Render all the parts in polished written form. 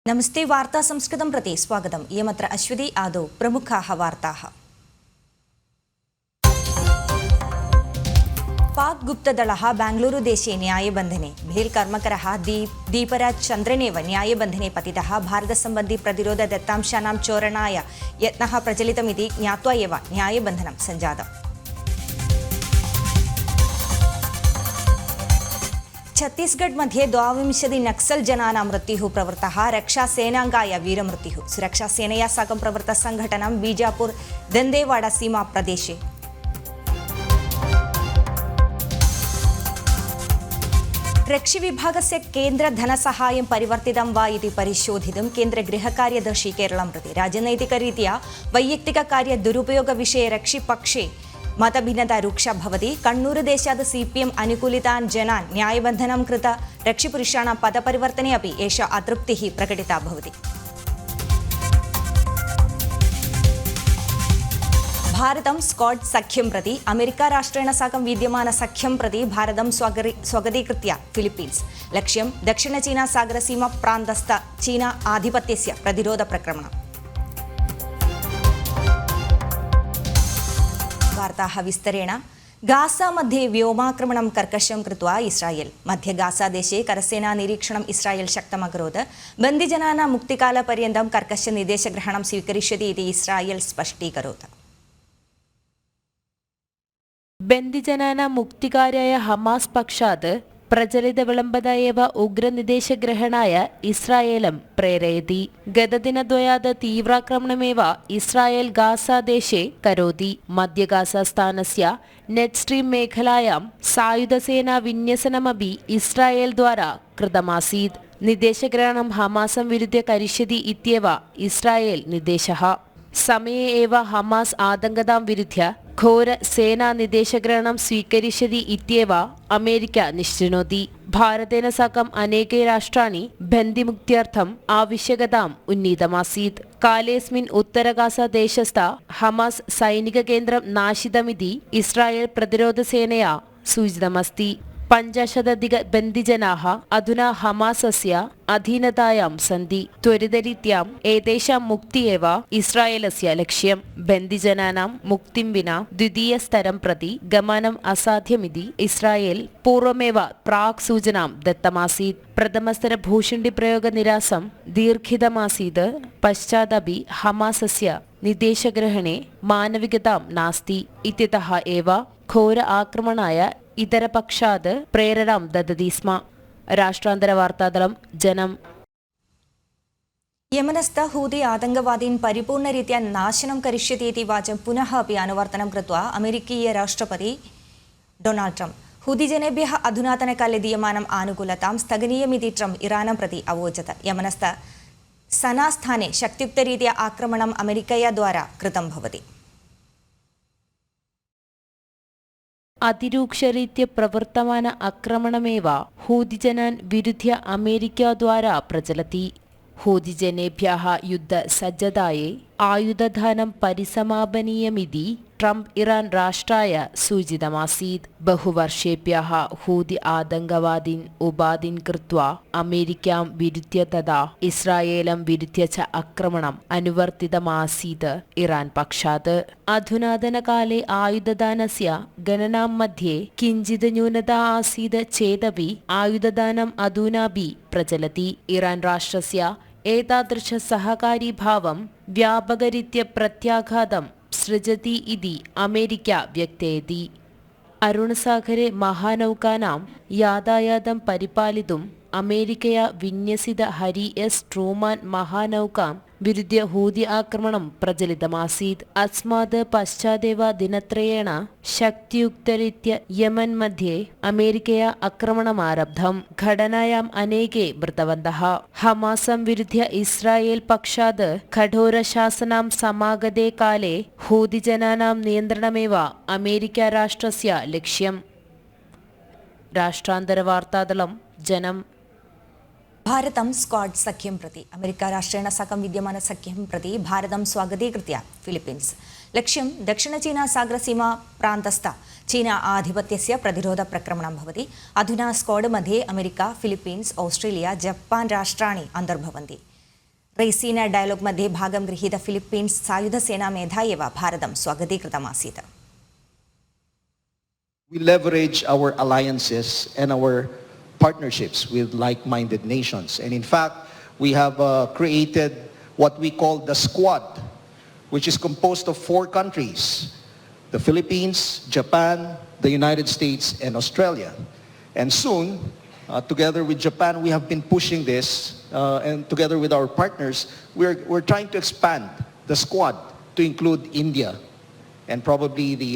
नमस्ते वार्ता संस्कृतं प्रति स्वागतम्। इयमत्र अश्वती आदौ प्रमुखाः वार्ताः। पाक गुप्तदलः बेंगलुरुदेशे न्यायबन्धने भेल् कर्मकरः दीपराज चन्द्रनेव न्यायबन्धने पतितः। भारतसम्बन्धी प्रतिरोध दत्तांशानां चोरणाय यत्नः प्रचलितमिति ज्ञात्वा एव न्यायबन्धनं सञ्जातम्। छत्तीसगढ़ मध्ये 22 नक्सल जनानां मृत्युः प्रवृत्तः। रक्षासेनाङ्गाय वीरमृत्युः। सुरक्षासेनया साकं प्रवृत्तसङ्घटनं बीजापुर दन्तेवाड़ा सीमा प्रदेशे। रक्षिविभागस्य केन्द्रधनसहायं परिवर्तितं वा इति परिशोधितुं केन्द्रगृहकार्यदर्शी केरलं प्रति। राजनैतिकरीत्या वैयक्तिककार्यदुरुपयोगविषये रक्षिपक्षे मतभिन्नता रुक्षा भवति। कण्णूरुदेशात् CPM अनुकूलितान् जनान् न्यायबन्धनं कृत रक्षिपुरुषाणां पदपरिवर्तने अपि एषा अतृप्तिः प्रकटिता भवति। भारतं स्कॉट सख्यं प्रति अमेरिका राष्ट्रेण साकं विद्यमान सख्यं प्रति भारतं स्वगतीकृत्य फिलिपीन्स्। लक्ष्यं दक्षिणचीनासागरसीमा प्रान्तस्थ चीना आधिपत्यस्य प्रतिरोधप्रक्रमणम्। वार्ताः विस्तरेण। गासा मध्ये व्योमाक्रमणं कर्कशं कृत्वा इस्रायेल्। मध्य गासा देशे करसेना निरीक्षणम् इस्रायेल् शक्तमकरोत्। बन्दिजनानां मुक्तिकालपर्यन्तं कर्कशनिर्देशग्रहणं स्वीकरिष्यति इति इस्रायेल् स्पष्टीकरोत्। बन्दिजनानां मुक्तिकार्याय हमास् पक्षात् प्रचलितविलम्बता एव उग्रनिर्देशग्रहणाय इस्रायेलं प्रेरयति। गतदिनद्वयात् तीव्राक्रमणमेव इस्रायेल् गासा देशे करोति। मध्य गासा स्थानस्य नेट् स्ट्रीम् मेखलायां सायुधसेना विन्यसनमपि इस्रायेल् द्वारा कृतमासीत्। निर्देशग्रहणं हमासं विरुद्ध्य करिष्यति इत्येव इस्रायेल् निर्देशः। समये एव हमास् आतङ्कतां विरुद्ध्य घोर सेना निर्देशग्रहणं स्वीकरिष्यति इत्येव अमेरिका निश्चिनोति। भारतेन साकम् अनेके राष्ट्राणि बन्दिमुक्त्यर्थम् आवश्यकताम् उन्नीतमासीत्। कालेऽस्मिन् उत्तरगासा देशस्थ हमास् सैनिककेन्द्रं नाशितमिति इस्रायेल् प्रतिरोधसेनया सूचितमस्ति। 50,000 बन्दिजनाः अधुना हमासस्य अधीनतायां सन्ति। त्वरितरीत्याम् एतेषां मुक्ति एव इस्रायेलस्य लक्ष्यम्। बन्दिजनानां मुक्तिं विना द्वितीयस्तरं प्रति गमनम् असाध्यमिति इस्रायेल् पूर्वमेव प्राक् सूचनां दत्तमासीत्। प्रथमस्तरभूषुण्डिप्रयोगनिरासं दीर्घितमासीत्। पश्चादपि हमासस्य निर्देशग्रहणे मानविकतां नास्ति इत्यतः एव घोर आक्रमणाय इतरपक्षात् प्रेरणां ददति स्म। राष्ट्रान्तरवार्तादलं जनम्। यमनस्थ हूती आतङ्कवादीन् परिपूर्णरीत्या नाशनं करिष्यति इति वाचं पुनः अपि अनुवर्तनं कृत्वा अमेरिकीय राष्ट्रपति डोनाल्ड ट्रम्प हूतीजनेभ्यः अधुनातनकाले दीयमानम् आनुकूलतां स्थगनीयमिति ट्रम्प इरानं प्रति अवोचत। यमनस्थ सना स्थाने शक्तियुक्तरीत्या आक्रमणम् अमेरिकया द्वारा कृतं भवति। അതിരൂക്ഷരീത്യ പ്രവർത്തമാന ആക്രമണമേവ ഹൂതിജനാൻ വിരുദ്ധ്യ അമേരിക്ക ദ്വാരാ പ്രചലതി. ഹൂതിജനേഭ്യः യുദ്ധസജ്ജതാयै ആയുധദാനം പരിസമാപനീയമിതി ട്രംപ് ഇറാൻ രാഷ്ട്രായ സൂചിതമാसीत्. बहुवर्षेभ्यः हूതി आतङ्कवादीन् उपाधीन् कृत्वा अमेरिकां विरुद्ध्य तथा इस्रायेलं विरुद्ध्य च आक्रमणम् अनुवर्तितमासीत् इरान् पक्षात्। अधुनातनकाले आयुधदानस्य गणनां मध्ये किञ्चित् न्यूनता आसीत् चेदपि आयुधदानम् अधुनापि प्रचलति। इरान् राष्ट्रस्य एतादृश सहकारीभावं व्यापकरीत्या प्रत्याघातं सृजति इति अमेरिका व्यक्तयति। अरुणसागरे महानौकानां यातायातं परिपालितुम् अमेरिकया विन्यसित हरी एस् ट्रूमान् महानौकां विरुद्ध्य हूതി आक्रमणं प्रचलितमासीत्। अस्मात् पश्चादेव दिनत्रयेण शक्तियुक्तरीत्या यमन् मध्ये अमेरिकया आक्रमणमारब्धम्। घटनायाम् अनेके मृतवन्तः। हमासं विरुद्ध्य इस्रायेल् पक्षात् कठोरशासनं समागते काले हूतिजनानां नियन्त्रणमेव अमेरिका राष्ट्रस्य लक्ष्यम्। राष्ट्रान्तरवार्तादलं जनम्। भारतं स्क्वाड सख्यं प्रति अमेरिका राष्ट्रेण साकं विद्यमान सख्यं प्रति भारतं स्वागतीकृत्य फिलिपीन्स्। लक्ष्यं दक्षिणचीनासागरसीमा प्रान्तस्थ चीना आधिपत्यस्य प्रतिरोधप्रक्रमणं भवति। अधुना स्क्वाड मध्ये अमेरिका, फिलिपीन्स्, ऑस्ट्रेलिया, जपान् राष्ट्राणि अन्तर्भवन्ति। റെയ്സീന ഡയലോഗ് मध्ये ഭാഗം ഗൃഹീത ഫിലിപ്പീൻസ് സായുധസേനാ മേധാവിയവ ഭാരതം സ്വാഗതീകൃതമാസീത്. We leverage our alliances and our partnerships with like-minded nations. And in fact, we have created what we call the Squad, which is composed of 4 countries: the Philippines, Japan, the United States, and Australia. And soon, together with Japan, we have been pushing this, and together with our partners, we're trying to expand the Squad to include India and probably the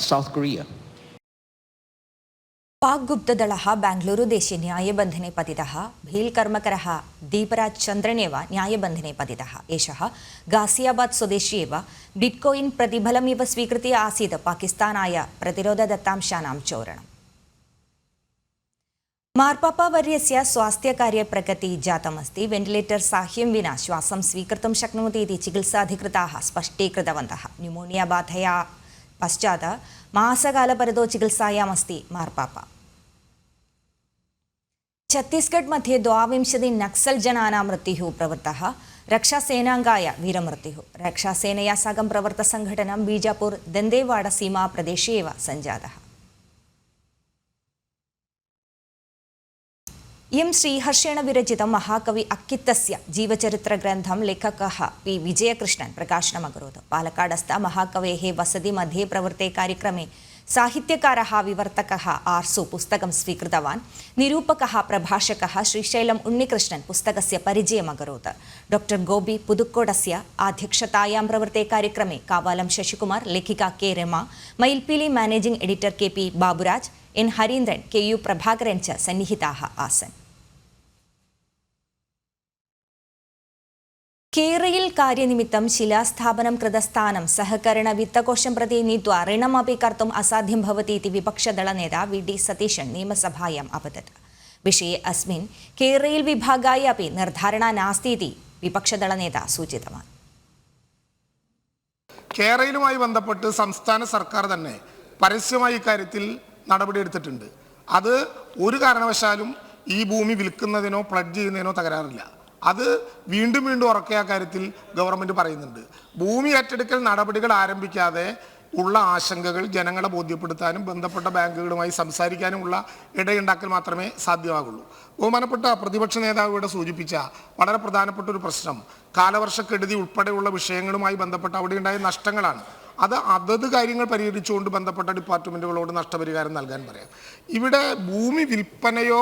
South Korea. पाक गुप्तदलः बेङ्गलूरुदेशे न्यायबन्धने पतितः भील्कर्मकरः दीपराज चन्द्रनेव न्यायबन्धने पतितः. एषः गासियाबाद स्वदेशी एव बिट्कोइन प्रतिफलमिव स्वीकृत्य आसीत् पाकिस्तानाय प्रतिरोधदत्तांशानां चोरणम्. मार्पापावर्यस्य स्वास्थ्यकार्ये प्रगतिः जातमस्ति. Ventilator साहाय्यं विना श्वासं स्वीकर्तुं शक्नोति इति चिकित्साधिकृताः स्पष्टीकृतवन्तः. न्यूमोनिया बाधया पश्चात् मासकालपरितो चिकित्सायामस्ति मार्पापा. छत्तीसगढ़ मध्ये 22 नक्सल जनानां मृत्युः प्रवृत्तः. रक्षासेनाङ्गाय वीरमृत्युः. रक्षासेनया साकं प्रवृत्तसङ्घटनं बीजापुर दन्तेवाड सीमा प्रदेशे एव सञ्जातः. इयं श्रीहर्षेण विरचितं महाकवि अक्कित्तस्य जीवचरित्रग्रन्थं लेखकः पि विजयकृष्णन् प्रकाशनमकरोत्. पालक्काडस्थ महाकवेः वसतिमध्ये प्रवृत्ते कार्यक्रमे साहित्यकारः विवर्तकः आर्सु पुस्तकं स्वीकृतवान्. निरूपकः प्रभाषकः श्रीशैलम् उन्निकृष्णन् पुस्तकस्य परिचयमकरोत्. डॉक्टर गोबी पुदुक्कोडस्य अध्यक्षतायां प्रवृत्ते कार्यक्रमे कावालं शशिकुमार, लेखिका के रमा, मयिल्पीली मैनेजिंग एडिटर के पी बाबुराज, एन हरीन्द्रन, के यू प्रभाकरन च सन्निहिताः आसन्. केरळिल कार्यनिमित्तं शिलास्थापनं कृतस्थानं सहकरणवित्तकोशं प्रति नीत्वा ऋणमपि कर्तुम् असाध्यं भवति इति विपक्षदलनेता वि.डि. सतीशन् नियमसभायाम् अपतत्. विषये अस्मिन् केरळिल विभागाय अपि निर्धारणा नास्ति इति विपक्षदलनेता सूचितवान्. കേരളവുമായി ബന്ധപ്പെട്ട് സംസ്ഥാന സർക്കാർ തന്നെ പരസ്യമായി ഇക്കാര്യത്തിൽ നടപടിയെടുത്തിട്ടുണ്ട്. അത് ഒരു കാരണവശാലും ഈ ഭൂമി വിൽക്കുന്നതിനോ പ്ലഡ്ജ് ചെയ്യുന്നതിനോ തകരാറില്ല. അത് വീണ്ടും വീണ്ടും ഉറക്കെ ആ കാര്യത്തിൽ ഗവൺമെൻറ് പറയുന്നുണ്ട്. ഭൂമി ഏറ്റെടുക്കൽ നടപടികൾ ആരംഭിക്കാതെ ഉള്ള ആശങ്കകൾ ജനങ്ങളെ ബോധ്യപ്പെടുത്താനും ബന്ധപ്പെട്ട ബാങ്കുകളുമായി സംസാരിക്കാനുമുള്ള ഇടയുണ്ടാക്കൽ മാത്രമേ സാധ്യമാകുള്ളൂ. ബഹുമാനപ്പെട്ട പ്രതിപക്ഷ നേതാവ് ഇവിടെ സൂചിപ്പിച്ച വളരെ പ്രധാനപ്പെട്ട ഒരു പ്രശ്നം കാലവർഷക്കെടുതി ഉൾപ്പെടെയുള്ള വിഷയങ്ങളുമായി ബന്ധപ്പെട്ട് അവിടെ ഉണ്ടായ നഷ്ടങ്ങളാണ്. അത് അതത് കാര്യങ്ങൾ പരിഹരിച്ചുകൊണ്ട് ബന്ധപ്പെട്ട ഡിപ്പാർട്ട്മെൻറ്റുകളോട് നഷ്ടപരിഹാരം നൽകാൻ പറയാം. ഇവിടെ ഭൂമി വിൽപ്പനയോ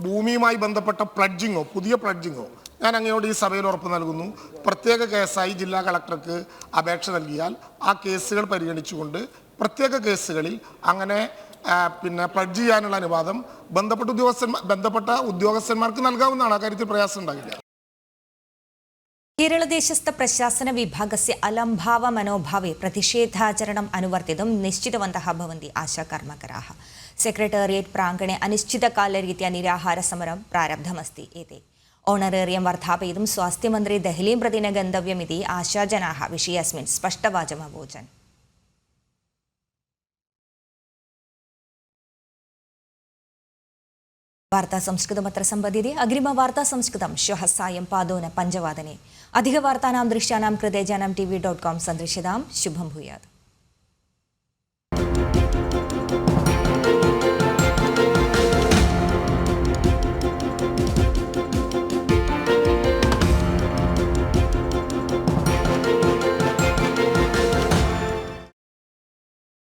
ഭൂമിയുമായി ബന്ധപ്പെട്ട പ്ലഡ്ജിങ്ങോ പുതിയ പ്ലഡ്ജിങ്ങോ ഞാൻ അങ്ങയോട് ഈ സഭയിൽ ഉറപ്പ് നൽകുന്നു. പ്രത്യേക കേസായി ജില്ലാ കളക്ടർക്ക് അപേക്ഷ നൽകിയാൽ ആ കേസുകൾ പരിഗണിച്ചുകൊണ്ട് പ്രത്യേക കേസുകളിൽ അങ്ങനെ പ്ലഡ്ജ് ചെയ്യാനുള്ള അനുവാദം ബന്ധപ്പെട്ട ഉദ്യോഗസ്ഥന്മാർക്ക് നൽകാവുന്നതാണ്. ആ കാര്യത്തിൽ പ്രയാസം ഉണ്ടാകില്ല. केरळदेशस्थ प्रशासन विभागस्य अलम्भाव मनोभावे प्रतिषेधाचरणम् अनुवर्तितुं निश्चितवन्तः भवन्ति आशाकर्मकराः. सेक्रेटरियेट् प्राङ्गणे अनिश्चितकालरीत्या निराहारसमरं प्रारब्धमस्ति. एते ओणरेरियं वर्धापयितुं स्वास्थ्यमन्त्री देहलीं प्रति न गन्तव्यमिति आशाजनाः विषयेऽस्मिन् स्पष्टवाचम् अवोचन्. वार्ता संस्कृतमत्र सम्पद्यते. अग्रिमवार्ता संस्कृतं श्वः सायं पादोन 5 अधिकवार्तानां दृश्यानां कृते janamtv.com सन्दृश्यतां. शुभं भूयात्.